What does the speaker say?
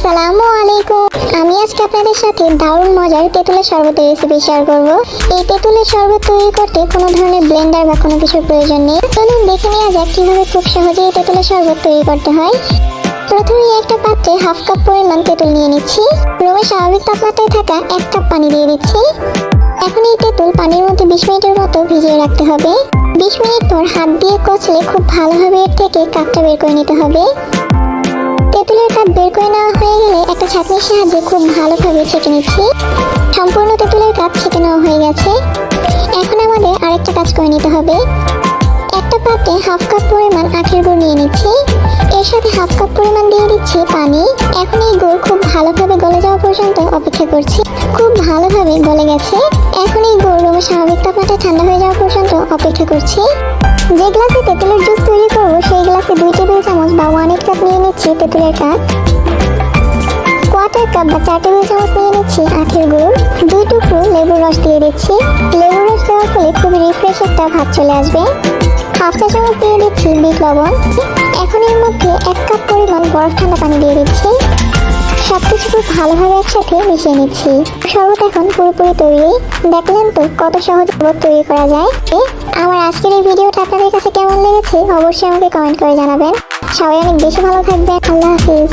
আসসালামু আলাইকুম। আমি আজকে আপনাদের সাথে দারুণ মজার তেঁতুলের শরবতের রেসিপি শেয়ার করব। এই তেঁতুলের শরবত তৈরি করতে কোনো ধরনের ব্লেন্ডার বা কোনো কিছুর প্রয়োজন নেই। চলুন দেখে নেওয়া যাক কিভাবে খুব সহজেই তেঁতুলের শরবত তৈরি করতে হয়। প্রথমেই একটা পাত্রে হাফ কাপ পরিমাণ তেঁতুল নিয়ে নিচ্ছি। রুমের স্বাভাবিক তাপমাত্রায় থাকা 1 কাপ পানি দিয়ে দিচ্ছি। এখন এই তেঁতুল পানির মধ্যে 20 মিনিটের মতো ভিজিয়ে রাখতে হবে। 20 মিনিট পর হাত দিয়ে কচলে খুব ভালোভাবে এর থেকে কাপটা বের করে নিতে হবে। তেঁতুলের কাপ বের করে নেওয়া হয়ে গেলে একটা ছাঁকনির সাহায্যে খুব ভালোভাবে ছেঁকে নিচ্ছি। সম্পূর্ণ তেঁতুলের কাপ ছেঁকে নেওয়া হয়ে গেছে। এখন আমাদের আরেকটা কাজ করে নিতে হবে। একটা পাত্রে হাফ কাপ পরিমাণ আখের গুড় নিয়ে নিচ্ছি। এর সাথে হাফ কাপ পরিমাণ দিয়ে দিচ্ছি পানি। এখন এই গুড় খুব ভালোভাবে গলে যাওয়া পর্যন্ত অপেক্ষা করছি। খুব ভালোভাবে গলে গেছে। এখন এই গুড় রুমের স্বাভাবিক তাপমাত্রায় ঠান্ডা হয়ে যাওয়া পর্যন্ত অপেক্ষা করছি। যে গ্লাসে তেঁতুলের জুস তৈরি করবো সেই গ্লাসে 2 টেবিল চামচ বা 1/8 কাপ নিয়ে নিচ্ছি তেঁতুলের কাপ। 1/4 কাপ বা 4 টেবিল চামচ নিয়ে নিচ্ছি আখের গুড়। 2 টুকরো লেবুর রস দিয়ে দিচ্ছি। লেবুর রস দেওয়ার ফলে খুবই রিফ্রেশ একটা ভাব চলে আসবে। হাফ চা চামচ দিয়ে দিচ্ছি বিট লবণ। এখন এর মধ্যে 1 কাপ পরিমাণ বরফ ঠান্ডা পানি দিয়ে দিচ্ছি। সবকিছু খুব ভালোভাবে একসাথে মিশিয়ে নিচ্ছি। শরবত এখন পুরোপুরি তৈরি। দেখলেন তো কত সহজ শরবত তৈরি করা যায়। আমার আজকের এই ভিডিওটা আপনাদের কাছে কেমন লেগেছে অবশ্যই আমাকে কমেন্ট করে জানাবেন। সবাই অনেক বেশি ভালো থাকবেন। আল্লাহ হাফিজ।